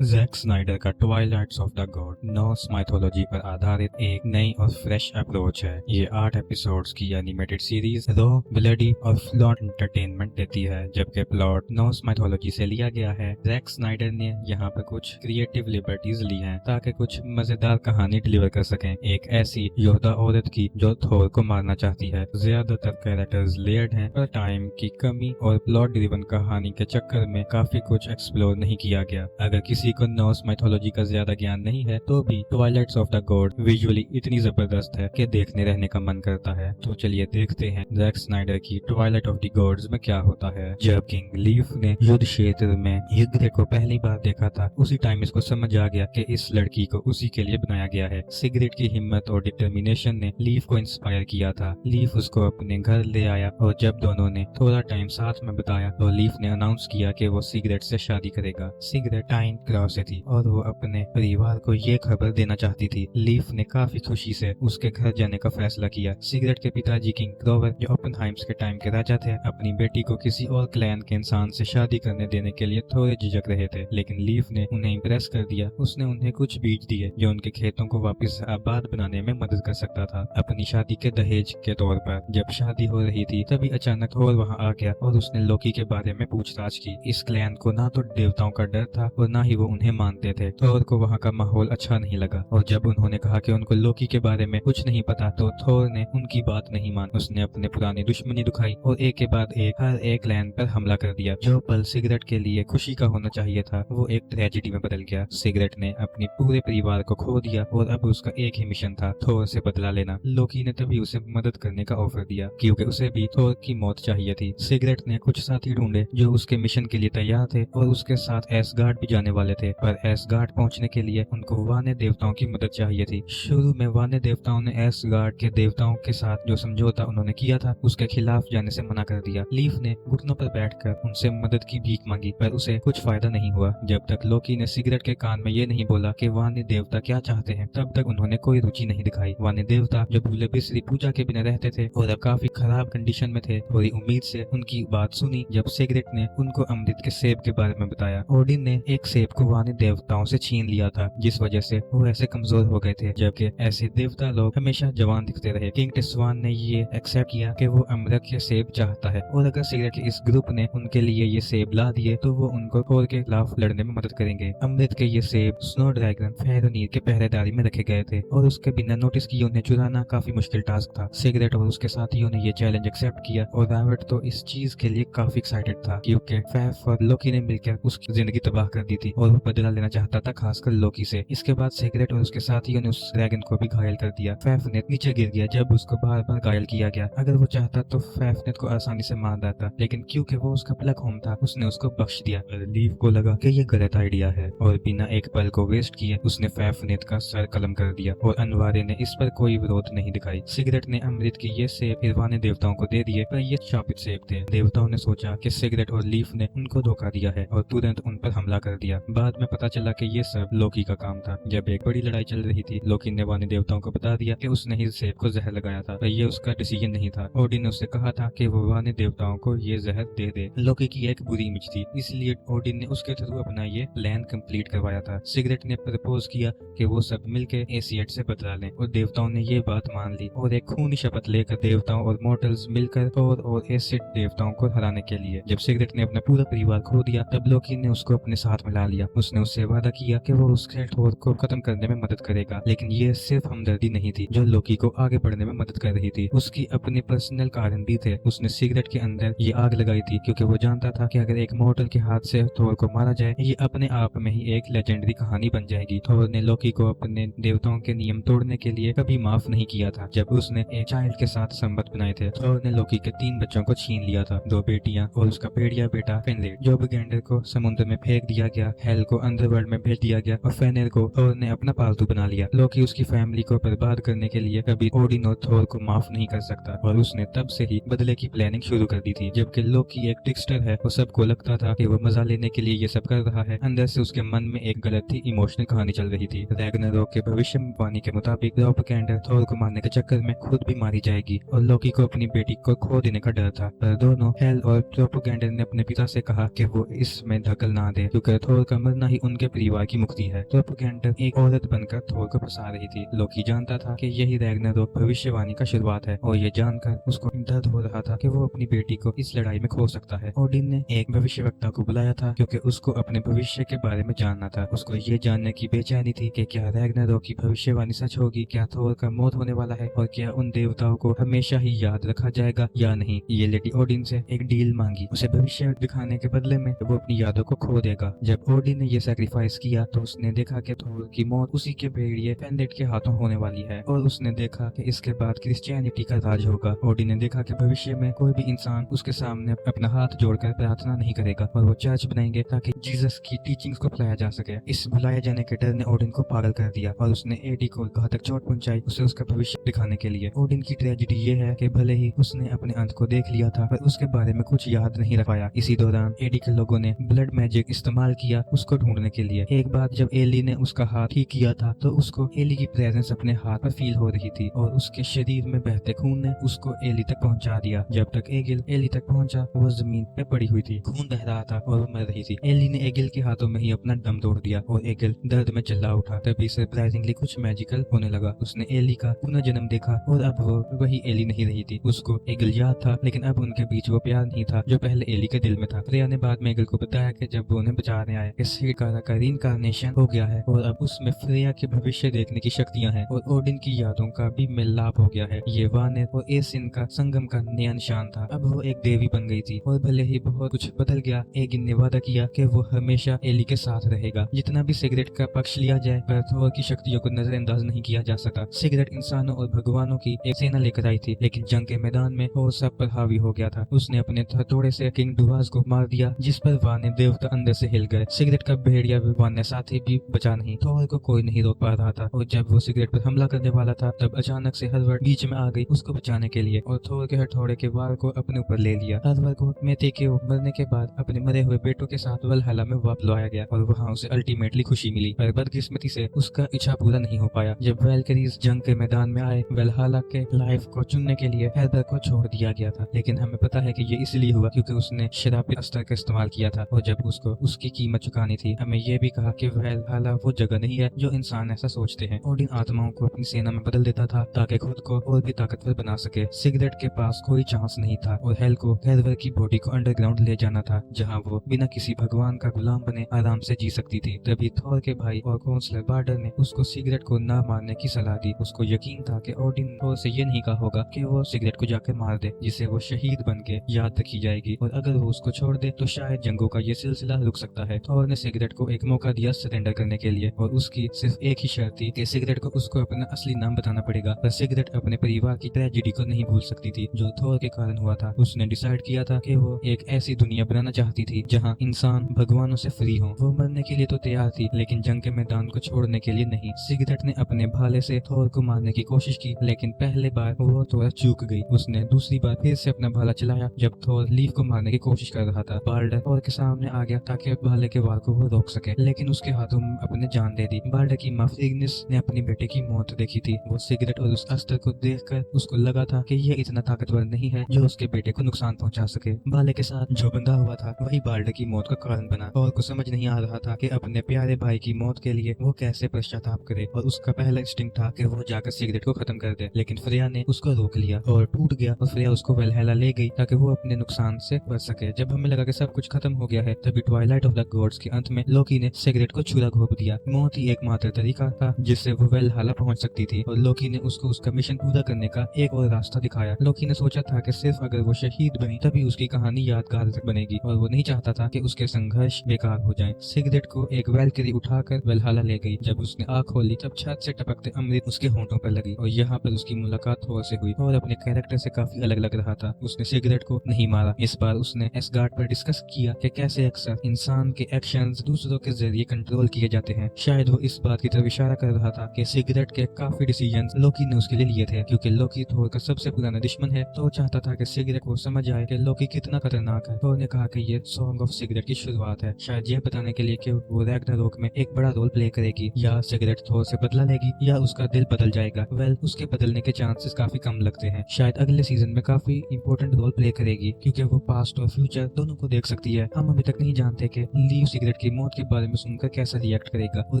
Jack Snyder का twilights of the god Norse mythology पर आधारित एक नई और फ्रेश अप्रोच है। ये 8 एपिसोड्स की एनिमेटेड सीरीज रॉ, ब्लडी और फ्लॉट एंटरटेनमेंट देती है, जबकि प्लॉट नॉर्स माइथोलॉजी से लिया गया है। जैक स्नाइडर ने यहाँ पर कुछ क्रिएटिव लिबर्टीज ली हैं ताकि कुछ मजेदार कहानी डिलीवर कर सकें। एक ऐसी योद्धा औरत की जो थोर को मारना चाहती है। ज्यादातर कैरेक्टर्स लेयर्ड हैं, पर टाइम की कमी और प्लॉट ड्रिवन कहानी के चक्कर में काफी कुछ एक्सप्लोर नहीं किया गया। अगर किसी को नॉर्स माइथोलॉजी का ज्यादा ज्ञान नहीं है तो भी ट्वाइलाइट्स ऑफ द गॉड विजुअली इतनी जबरदस्त है कि देखने रहने का मन करता है। तो चलिए देखते हैं जैक स्नाइडर की ट्वाइलाइट ऑफ द गॉड्स में क्या होता है। जब किंग लीफ ने युद्ध क्षेत्र में सिगरेट को पहली बार देखा था, उसी टाइम इसको समझ आ गया कि इस लड़की को उसी के लिए बनाया गया है। सिगरेट की हिम्मत और डिटर्मिनेशन ने लीफ को इंस्पायर किया था। लीफ उसको अपने घर ले आया और जब दोनों ने थोड़ा टाइम साथ में बिताया तो लीफ ने अनाउंस किया कि वो सिगरेट से शादी करेगा। सिगरेट टाइन क्रॉस से थी और वो अपने परिवार को ये खबर देना चाहती थी। लीफ ने काफी खुशी से उसके घर जाने का फैसला किया। सिगरेट के पिताजी किंग क्रोवर, जो ओपेनहाइम्स के टाइम के राजा थे, अपनी बेटी को किसी और क्लैन के इंसान से शादी करने देने के लिए थोड़े झिझक रहे थे, लेकिन लीफ ने उन्हें इम्प्रेस कर दिया। उसने उन्हें कुछ बीज दिए जो उनके खेतों को वापस आबाद बनाने में मदद कर सकता था, अपनी शादी के दहेज के तौर पर। जब शादी हो रही थी तभी अचानक थोर वहाँ आ गया और उसने लोकी के बारे में पूछताछ की। इस क्लैन को ना तो देवताओं का डर था और ना ही वो उन्हें मानते थे। थोर को वहाँ का माहौल अच्छा नहीं लगा और जब उन्होंने कहा कि उनको लोकी के बारे में कुछ नहीं पता तो थोर ने उनकी बात नहीं मानी। उसने अपने पुरानी दुश्मनी दिखाई और एक के बाद एक हर एक क्लैन पर हमला कर दिया। जो पल सिगरेट के लिए खुशी का होना चाहिए था वो एक ट्रेजेडी में बदल गया। सिगरेट ने अपने पूरे परिवार को खो दिया और अब उसका एक ही मिशन था, थोर से बदला लेना। लोकी ने तभी उसे मदद करने का ऑफर दिया क्योंकि उसे भी थोर की मौत चाहिए थी। सिगरेट ने कुछ साथी ढूंढे जो उसके मिशन के लिए तैयार थे और उसके साथ एसगार्ड भी जाने वाले थे, पर एसगार्ड पहुंचने के लिए उनको वाने देवताओं की मदद चाहिए थी। शुरू में वाने देवताओं ने एसगार्ड के देवताओं के साथ जो समझौता उन्होंने किया था उसके खिलाफ जाने से मना कर दिया। लीफ ने घुटनों पर बैठकर उनसे मदद की भीख मांगी, पर उसे कुछ फायदा नहीं हुआ। जब तक लोकी ने सिगरेट के कान में ये नहीं बोला कि वाने देवता क्या चाहते हैं, तब तक उन्होंने कोई रुचि नहीं दिखाई। वाने देवता जो भूले बिसरी पूजा के बिना रहते थे और अब काफी खराब कंडीशन में थे, थोड़ी उम्मीद से उनकी बात सुनी जब सिगरेट ने उनको अमृत के सेब के बारे में बताया। ओडिन ने एक सेब को वाने देवताओं से छीन लिया था, जिस वजह से वो ऐसे कमजोर हो गए थे, जबकि ऐसे देवता लोग हमेशा जवान दिखते रहे। किंग टिस्वान ने ये एक्सेप्ट किया कि वो अमृत के सेब चाहता है और अगर सिगरेट के इस ग्रुप ने उनके लिए ये सेब ला दिए तो वो उनको थोर के खिलाफ लड़ने में मदद करेंगे। अमृत के ये सेब स्नो ड्रैगन फेरोनीर के पहरेदारी में रखे गए थे और उसके बिना नोटिस किए उन्हें चुराना काफी मुश्किल टास्क था। सिगरेट और उसके साथियों ने ये चैलेंज एक्सेप्ट किया और रॉबर्ट तो इस चीज के लिए काफी एक्साइटेड था क्योंकि फैफ और लोकी ने मिलकर उसकी जिंदगी तबाह कर दी थी और वो बदला लेना चाहता था, खासकर लोकी से। इसके बाद सिगरेट और उसके साथियों ने उस ड्रैगन को भी घायल कर दिया। फैफनेट नीचे गिर गया जब उसको बार बार घायल किया गया। अगर वो चाहता तो फैफनेट को आसानी से मार देता, लेकिन क्योंकि वो उसका प्लग होम था उसने उसको बख्श दिया। लीफ को लगा कि ये गलत आइडिया है और बिना एक पल को वेस्ट किए उसने फैफनेट का सर कलम कर दिया और अनवारे ने इस पर कोई विरोध नहीं दिखाई। सिगरेट ने अमृत के ये सेब फिरवाने देवताओं को दे दिए, पर ये शापित सेब थे। देवताओं ने सोचा कि सिगरेट और लीफ ने उनको धोखा दिया है और तुरंत उन पर हमला कर दिया। बाद में पता चला कि ये सब लोकी का काम था। जब एक बड़ी लड़ाई चल रही थी, लोकी ने वाने देवताओं को बता दिया कि उसने ही सेब को जहर लगाया था, पर ये उसका डिसीजन नहीं था। ओडिन ने उससे कहा था कि वो वाने देवताओं को ये जहर दे दे। लोकी की एक बुरी इमेज थी, इसलिए ओडिन ने उसके थ्रू अपना ये प्लान कंप्लीट करवाया था। सिगरेट ने प्रपोज किया कि वो सब मिलकर एसियट से बदला लें और देवताओं ने ये बात मान ली और एक खूनी शपथ लेकर देवताओं और मॉर्टल्स मिलकर थोर और एसिड देवताओं को हराने के लिए। जब सिगरेट ने अपना पूरा परिवार खो दिया तब लोकी ने उसको अपने साथ मिला लिया। उसने उससे वादा किया कि वो उसके थोर को खत्म करने में मदद करेगा, लेकिन ये सिर्फ हमदर्दी नहीं थी जो लोकी को आगे बढ़ने में मदद कर रही थी, उसकी अपने पर्सनल कारण भी थे। उसने सिगरेट के अंदर ये आग लगाई थी क्योंकि वो जानता था कि अगर एक मॉर्टल के हाथ से थोर को मारा जाए ये अपने आप में ही एक लेजेंडरी कहानी बन जाएगी। थोर ने लोकी को अपने देवताओं के नियम तोड़ने के लिए कभी माफ नहीं किया था। जब उसने एक चाइल्ड के साथ संबंध बनाए थे, थोर ने लोकी के 3 बच्चों को छीन लिया था, 2 बेटियां और उसका भेड़िया बेटा फेनलिर। जोबगैंडर को समुद्र में फेंक दिया गया, हेल को अंडरवर्ल्ड में भेज दिया गया और फेनलिर को थोर ने अपना पालतू बना लिया। लोकी उसकी फैमिली को बर्बाद करने के लिए कभी ओडिन और थोर को माफ नहीं कर सकता और उसने तब से ही बदले की प्लानिंग शुरू कर दी थी। जबकि लोकी एक ट्रिकस्टर है और सबको लगता था कि वो मजा लेने के लिए ये सब कर रहा है, अंदर से उसके मन में एक गलत ही इमोशनल कहानी चल रही थी। रैग्नारोक के भविष्यवाणी के मुताबिक प्रोपेगेंडर थोर को मारने के चक्कर में खुद भी मारी जाएगी और लोकी को अपनी बेटी को खो देने का डर था, पर दोनों हेल और प्रोपेगेंडर ने अपने पिता से कहा कि वो इसमें दखल ना दे क्योंकि थोर का मरना ही उनके परिवार की मुक्ति है। तो अब गेंटर एक औरत बनकर थोर को फंसा रही थी। लोकी जानता था कि यही रैग्नारोक भविष्यवाणी का शुरुआत है और ये जानकर उसको दर्द हो रहा था कि वो अपनी बेटी को इस लड़ाई में खो सकता है। ओडिन ने एक भविष्यवक्ता को बुलाया था क्योंकि उसको अपने भविष्य के बारे में जानना था। उसको ये जानने की बेचैनी थी कि क्या रैग्नारोक की भविष्यवाणी सच होगी, क्या थोर का मौत होने वाला है और क्या उन देवताओं को हमेशा ही याद रखा जाएगा या नहीं। ये लेडी ओडिन से एक डील मांगी। उसे भविष्य दिखाने के बदले में वो अपनी यादों को खो देगा। जब ओडिन ने ये सैक्रिफाइस किया तो उसने देखा कि थोर की मौत उसी के भेड़िए पेंडेट के हाथों होने वाली है और उसने देखा कि इसके बाद क्रिश्चियनिटी का राज होगा। ओडिन ने देखा कि भविष्य में कोई भी इंसान उसके सामने अपना हाथ जोड़कर प्रार्थना नहीं करेगा और वो चर्च बनाएंगे ताकि जीसस की टीचिंग्स को फैलाया जा सके। इस बुलाए जाने के डर ने ओडिन को पागल कर दिया और उसने एडी को घातक चोट पहुंचाई उसे उसका भविष्य दिखाने के लिए। ओडिन की ट्रेजेडी ये है कि भले ही उसने अपने अंत को देख लिया था पर उसके बारे में कुछ याद नहीं रख पाया। इसी दौरान एडी के लोगों ने ब्लड मैजिक इस्तेमाल किया उसको ढूंढने के लिए। एक बार जब एली ने उसका हाथ ठीक किया था तो उसको एली की प्रेजेंस अपने हाथ पर फील हो रही थी और उसके शरीर में बहते खून ने उसको एली तक पहुंचा दिया। जब तक एगिल एली तक पहुंचा वो जमीन पे पड़ी हुई थी, खून बह रहा था और वो मर रही थी। एली ने एगिल के हाथों में ही अपना दम तोड़ दिया और एगिल दर्द में चिल्ला उठा। तभी सरप्राइजिंगली कुछ मैजिकल होने लगा। उसने एली का पुनर्जन्म देखा और अब वो वही एली नहीं रही थी। उसको एगिल याद था लेकिन अब उनके बीच वो प्यार नहीं था जो पहले एली के दिल में था। फ्रेया ने बाद में एगिल को बताया कि जब वो उन्हें बचाने आए कि सिकारा का रीइंकार्नेशन हो गया है और अब उसमें फ्रेया के भविष्य देखने की शक्तियां हैं और ओडिन की यादों का भी मिलाप हो गया है। ये वानेर और एसिन का संगम का नया निशान था। अब वो एक देवी बन गई थी और भले ही बहुत कुछ बदल गया, एगिन ने वादा किया कि वो हमेशा एली के साथ रहेगा। जितना भी सिगरेट का पक्ष लिया जाए पर थोर की शक्तियों को नजरअंदाज नहीं किया जा सका। सिगरेट इंसानों और भगवानों की एक सेना लेकर आई थी लेकिन जंग के मैदान में वो सब पर हावी हो गया था। उसने अपने हथौड़े से किंग डुवास को मार दिया जिस पर वानेर देवता अंदर से हिल गए। सिगरेट का भेड़िया वानेर साथी भी बचा नहीं। थोर को कोई नहीं रोक पा रहा था और जब वो सिगरेट पर हमला करने वाला था तब अचानक से हरवर्ड बीच में आ गई उसको बचाने के लिए और थोर के हथौड़े के वार को अपने ऊपर ले लिया। हरवर्ड को मेथे के मरने के बाद अपने मरे हुए बेटों के साथ वलहला में वापस लाया गया और वहाँ उसे अल्टीमेटली खुशी मिली पर बदकिस्मती से उसका इच्छा पूरा नहीं हो पाया। जब वैल्किरीज जंग के मैदान में आए वलहला के लाइफ को चुनने के लिए हरवर्ड को छोड़ दिया गया था लेकिन हमें पता है कि ये इसलिए हुआ क्योंकि उसने शराबी अस्त्र का इस्तेमाल किया था और जब उसको उसकी कीमत चुकानी थी। हमें ये भी कहा कि वलहला वो जगह नहीं है जो इंसान ऐसा सोचते हैं। ओडिन आत्माओं को अपनी सेना में बदल देता था ताकि खुद को और भी ताकतवर बना सके। सिगरेट के पास कोई चांस नहीं था और हेल को हेरवर की बॉडी को अंडरग्राउंड ले जाना था जहां वो बिना किसी भगवान का गुलाम बने आराम से जी सकती थी। तभी थोर के भाई और काउंसलर बार्डर ने उसको सिगरेट को ना मारने की सलाह दी। उसको यकीन था कि ओडिन थोर से ये नहीं कहा होगा कि वो सिगरेट को जाकर मार दे जिसे वो शहीद बन के याद रखी जाएगी और अगर वो उसको छोड़ दे तो शायद जंगों का ये सिलसिला रुक सकता है। थोर ने सिगरेट को एक मौका दिया सरेंडर करने के लिए और उसकी सिर्फ एक ही शर्त थी कि सिगरेट को उसको अपना असली नाम बताना पड़ेगा। पर सिगरेट अपने परिवार की ट्रेजेडी को नहीं भूल सकती थी जो थोर के कारण हुआ था। उसने डिसाइड किया था कि वो एक ऐसी दुनिया बनाना चाहती थी जहां इंसान भगवानों से फ्री हो। वो मरने के लिए तो तैयार थी लेकिन जंग के मैदान को छोड़ने के लिए नहीं। सिगरेट ने अपने भाले से थोर को मारने की कोशिश की लेकिन पहले बार वो थोड़ा चूक गई। उसने दूसरी बार फिर से अपना भाला चलाया जब थोर लीफ को मारने की कोशिश कर रहा था। बाल्डर थोर के सामने आ गया ताकि भाले के वार को वो रोक सके लेकिन उसके हाथों में अपने जान दे दी। बाल्डर की माँ फ्रिग्निस ने अपनी बेटे की मौत देखी थी। वो सिगरेट और उस अस्त्र को देखकर उसको लगा था कि ये इतना ताकतवर नहीं है जो उसके बेटे को नुकसान पहुंचा सके। भाले के साथ जो बंधा हुआ था वही बाल्डर की मौत का कारण बना और को समझ नहीं आ रहा था कि अपने प्यारे भाई की मौत के लिए वो कैसे पश्चाताप करे और उसका पहला इंस्टिंक्ट था कि वो जाकर सिगरेट को खत्म कर दे लेकिन फ्रेया ने उसको रोक लिया और टूट गया और फ्रेया उसको वलहला ले गई ताकि वो अपने नुकसान से बच सके। जब हमें लगा कि सब कुछ खत्म हो गया है तभी ट्वाइलाइट ऑफ द गॉड्स के अंत में लोकी ने सिगरेट को छुरा घोंप दिया। मौत ही एकमात्र तरीका था जिससे वो वलहला पहुंच सकती थी और लोकी ने उसको उसका मिशन पूरा करने का एक और रास्ता दिखाया। लोकी ने सोचा था कि सिर्फ अगर वो शहीद बनी तभी उसकी कहानी यादगार बनेगी और वो नहीं चाहता था कि उसके संघर्ष बेकार हो जाएं। सिगरेट को एक वैल्किरी उठाकर वलहला ले गई। जब उसने आँख खोली तब छत से टपकते अमृत उसके होंठों पर लगी और यहाँ पर उसकी मुलाकात थोर से हुई और अपने कैरेक्टर से काफी अलग लग रहा था। उसने सिगरेट को नहीं मारा। इस बार उसने एसगार्ड पर डिस्कस किया कि कैसे अक्सर इंसान के एक्शंस दूसरों के जरिए कंट्रोल किए जाते हैं। शायद वो इस बात की तरफ इशारा कर रहा था कि सिगरेट के काफी डिसीजंस लोकी ने उसके लिए लिए थे क्योंकि लोकी थोर का सबसे पुराना दुश्मन है। तो वो चाहता था कि सिगरेट को समझ आए कि लोकी कितना खतरनाक है। थोर ने कहा कि ये सॉन्ग ऑफ सिगरेट की शुरुआत है, शायद यह बताने के लिए कि वो रैग्नारोक में एक बड़ा रोल प्ले करेगी। या सिगरेट थोर से बदला लेगी या उसका दिल बदल जाएगा। उसके बदलने के चांसेस काफी कम लगते हैं। शायद अगले सीजन में काफी इंपॉर्टेंट रोल प्ले करेगी क्योंकि वो पास्ट और फ्यूचर दोनों को देख सकती है। हम अभी तक नहीं जानते कि लीव सिगरेट की मौत के बारे में सुनकर कैसा रिएक्ट करेगा और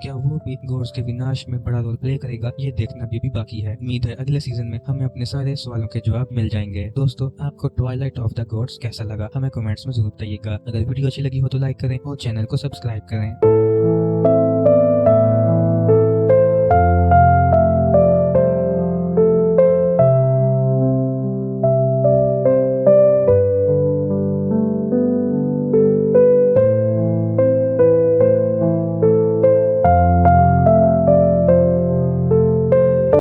क्या वो भी गॉड्स के विनाश में बड़ा रोल प्ले करेगा, ये देखना भी बाकी है। उम्मीद है अगले सीजन में हमें अपने सारे सवालों के जवाब मिल जाएंगे। दोस्तों, आपको ट्वाइलाइट ऑफ द गॉड्स कैसा लगा हमें कमेंट्स में जरूर बताइएगा। अगर वीडियो अच्छी लगी हो तो लाइक करें और चैनल को सब्सक्राइब करें।